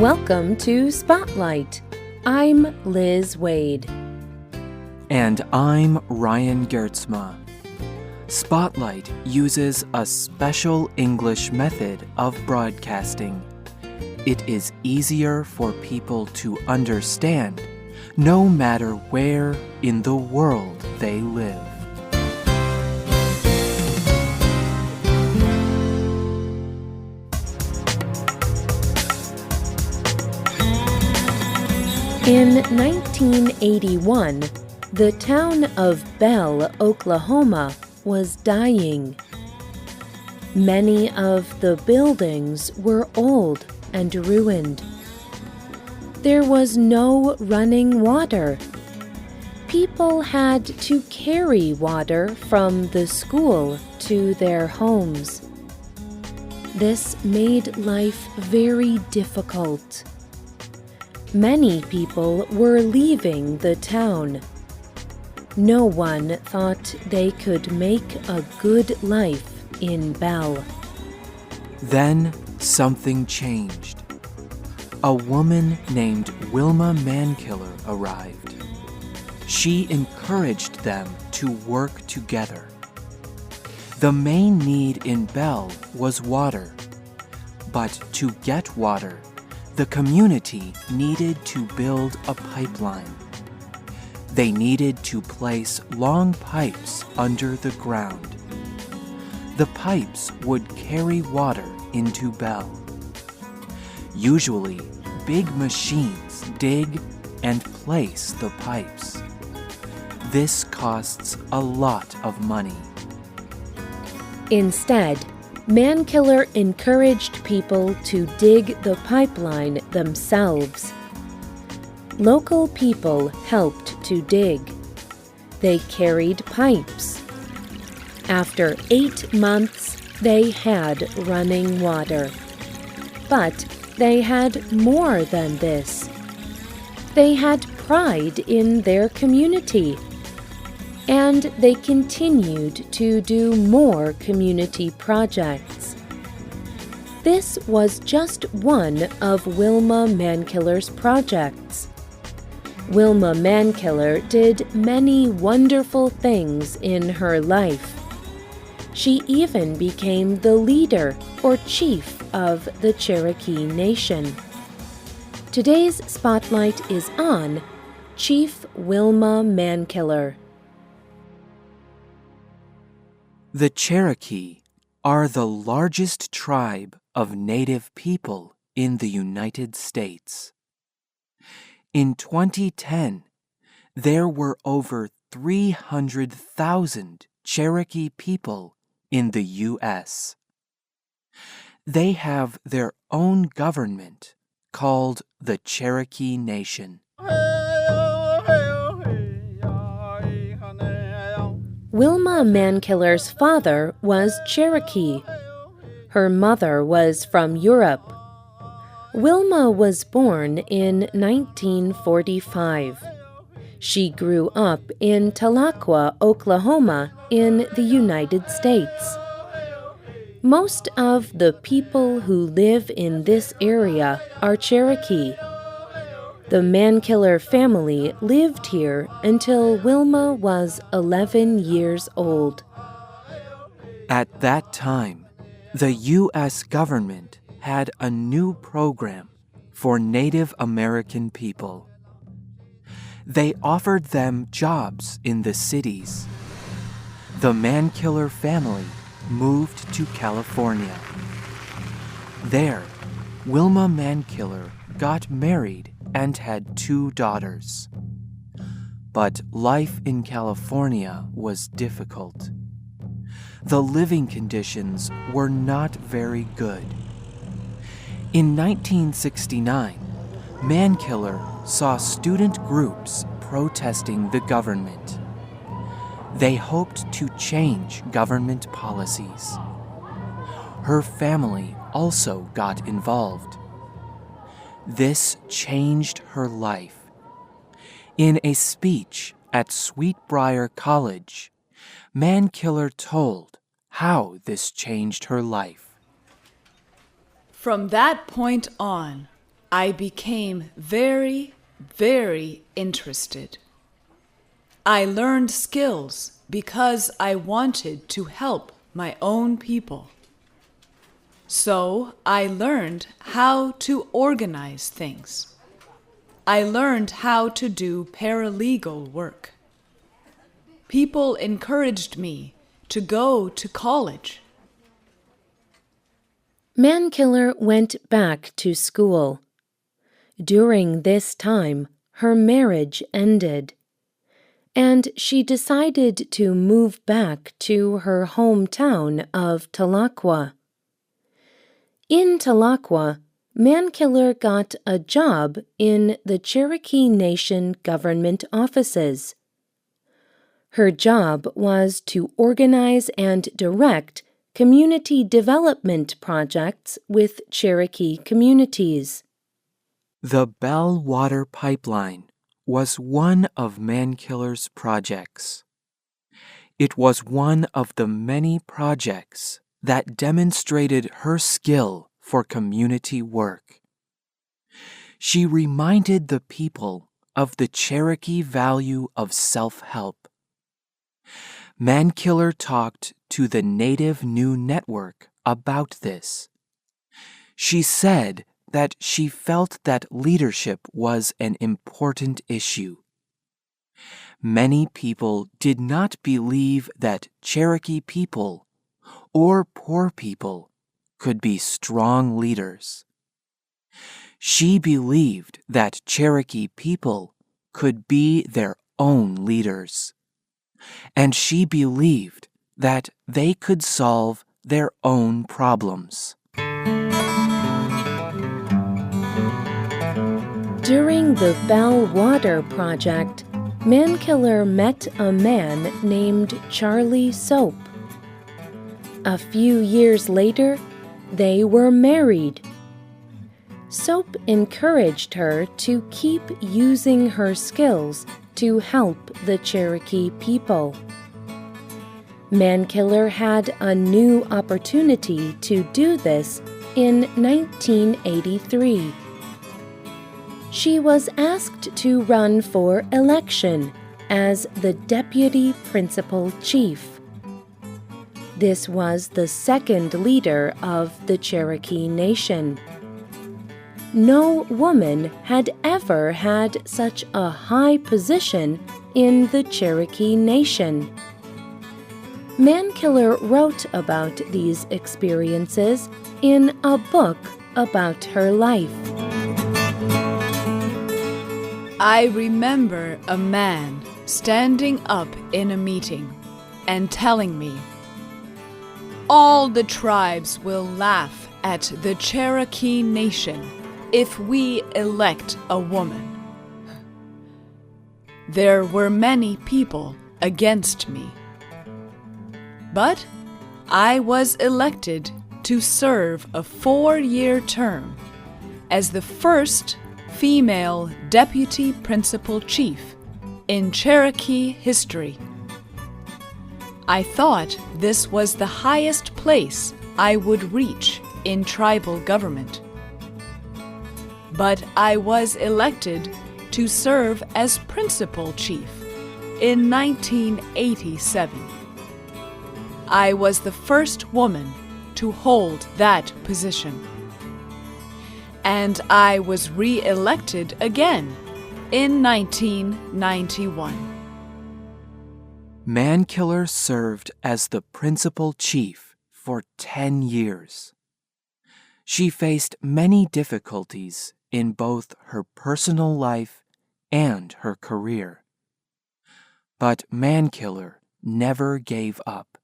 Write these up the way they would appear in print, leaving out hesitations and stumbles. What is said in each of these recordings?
Welcome to Spotlight. I'm Liz Waid. And I'm Ryan Geertsma. Spotlight uses a special English method of broadcasting. It is easier for people to understand, no matter where in the world they live. In 1981, the town of Bell, Oklahoma, was dying. Many of the buildings were old and ruined. There was no running water. People had to carry water from the school to their homes. This made life very difficult. Many people were leaving the town. No one thought they could make a good life in Bell. Then something changed. A woman named Wilma Mankiller arrived. She encouraged them to work together. The main need in Bell was water. But to get water, the community needed to build a pipeline. They needed to place long pipes under the ground. The pipes would carry water into Bell. Usually, big machines dig and place the pipes. This costs a lot of money. Instead, Mankiller encouraged people to dig the pipeline themselves. Local people helped to dig. They carried pipes. After 8 months, they had running water. But they had more than this. They had pride in their community. And they continued to do more community projects. This was just one of Wilma Mankiller's projects. Wilma Mankiller did many wonderful things in her life. She even became the leader or chief of the Cherokee Nation. Today's spotlight is on Chief Wilma Mankiller. The Cherokee are the largest tribe of Native people in the United States. In 2010, there were over 300,000 Cherokee people in the U.S. They have their own government called the Cherokee Nation. Wilma Mankiller's father was Cherokee. Her mother was from Europe. Wilma was born in 1945. She grew up in Tahlequah, Oklahoma, in the United States. Most of the people who live in this area are Cherokee. The Mankiller family lived here until Wilma was 11 years old. At that time, the U.S. government had a new program for Native American people. They offered them jobs in the cities. The Mankiller family moved to California. There, Wilma Mankiller got married and had 2 daughters. But life in California was difficult. The living conditions were not very good. In 1969, Mankiller saw student groups protesting the government. They hoped to change government policies. Her family also got involved. This changed her life. In a speech at Sweetbriar College, Mankiller told how this changed her life. From that point on, I became very, very interested. I learned skills because I wanted to help my own people. So I learned how to organize things. I learned how to do paralegal work. People encouraged me to go to college. Mankiller went back to school. During this time, her marriage ended, and she decided to move back to her hometown of Tahlequah. In Tahlequah, Mankiller got a job in the Cherokee Nation government offices. Her job was to organize and direct community development projects with Cherokee communities. The Bell Water Pipeline was one of Mankiller's projects. It was one of the many projects that demonstrated her skill for community work. She reminded the people of the Cherokee value of self-help. Mankiller talked to the Native New Network about this. She said that she felt that leadership was an important issue. Many people did not believe that Cherokee people or poor people could be strong leaders. She believed that Cherokee people could be their own leaders, and she believed that they could solve their own problems. During the Bell Water Project, Mankiller met a man named Charlie Soap. A few years later, they were married. Soap encouraged her to keep using her skills to help the Cherokee people. Mankiller had a new opportunity to do this in 1983. She was asked to run for election as the Deputy Principal Chief. This was the second leader of the Cherokee Nation. No woman had ever had such a high position in the Cherokee Nation. Mankiller wrote about these experiences in a book about her life. I remember a man standing up in a meeting and telling me, "All the tribes will laugh at the Cherokee Nation if we elect a woman." There were many people against me, but I was elected to serve a 4-year term as the first female Deputy Principal Chief in Cherokee history. I thought this was the highest place I would reach in tribal government. But I was elected to serve as Principal Chief in 1987. I was the first woman to hold that position. And I was re-elected again in 1991. Mankiller served as the Principal Chief for 10 years. She faced many difficulties in both her personal life and her career. But Mankiller never gave up.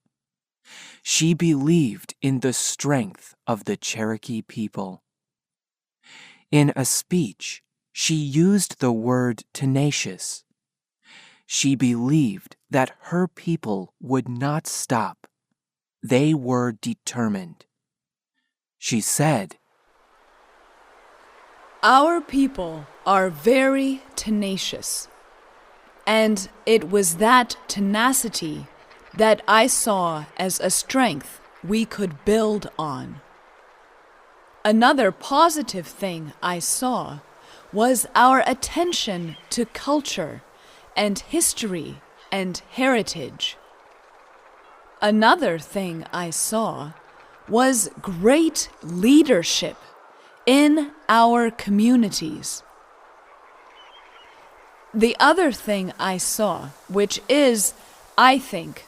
She believed in the strength of the Cherokee people. In a speech, she used the word tenacious. She believed that her people would not stop. They were determined. She said, "Our people are very tenacious, and it was that tenacity that I saw as a strength we could build on. Another positive thing I saw was our attention to culture and history and heritage. Another thing I saw was great leadership in our communities. The other thing I saw, which is, I think,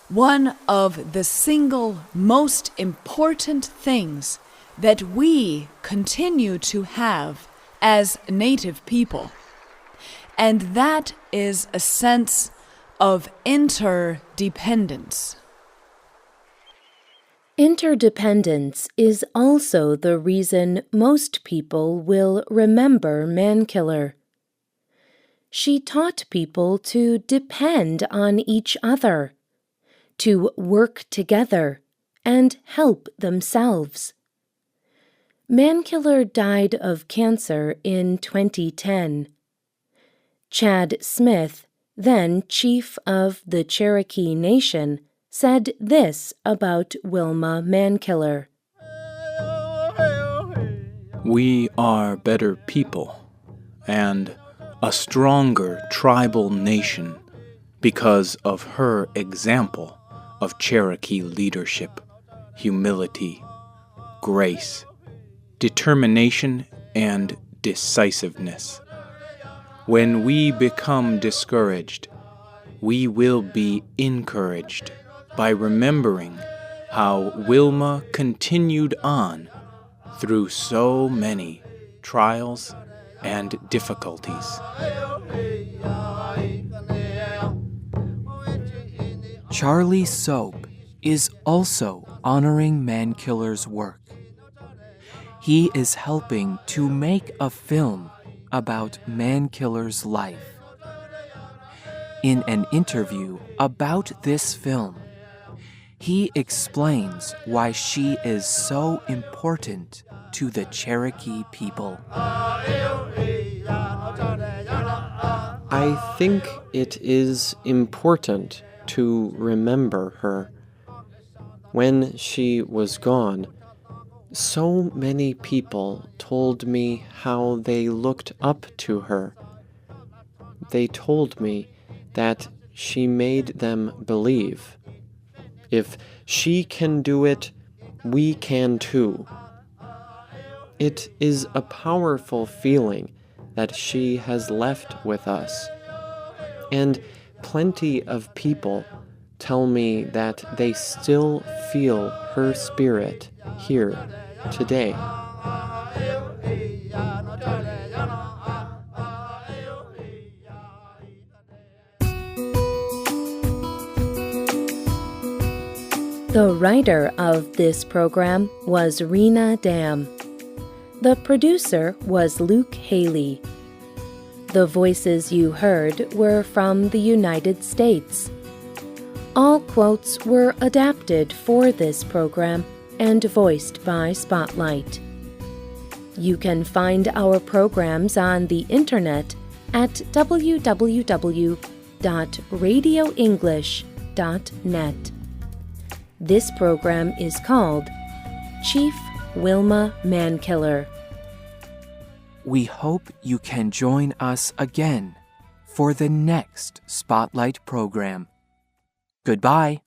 one of the single most important things that we continue to have as Native people, and that is a sense of interdependence. Interdependence is also the reason most people will remember Mankiller. She taught people to depend on each other, to work together, and help themselves. Mankiller died of cancer in 2010. Chad Smith, then chief of the Cherokee Nation, said this about Wilma Mankiller. We are better people and a stronger tribal nation because of her example of Cherokee leadership, humility, grace, determination, and decisiveness. When we become discouraged, we will be encouraged by remembering how Wilma continued on through so many trials and difficulties. Charlie Soap is also honoring Mankiller's work. He is helping to make a film about Mankiller's life. In an interview about this film, he explains why she is so important to the Cherokee people. I think it is important to remember her. When she was gone, so many people told me how they looked up to her. They told me that she made them believe. If she can do it, we can too. It is a powerful feeling that she has left with us. And plenty of people tell me that they still feel her spirit here today. The writer of this program was Rena Dam. The producer was Luke Haley. The voices you heard were from the United States. All quotes were adapted for this program and voiced by Spotlight. You can find our programs on the internet at www.radioenglish.net. This program is called Chief Wilma Mankiller. We hope you can join us again for the next Spotlight program. Goodbye.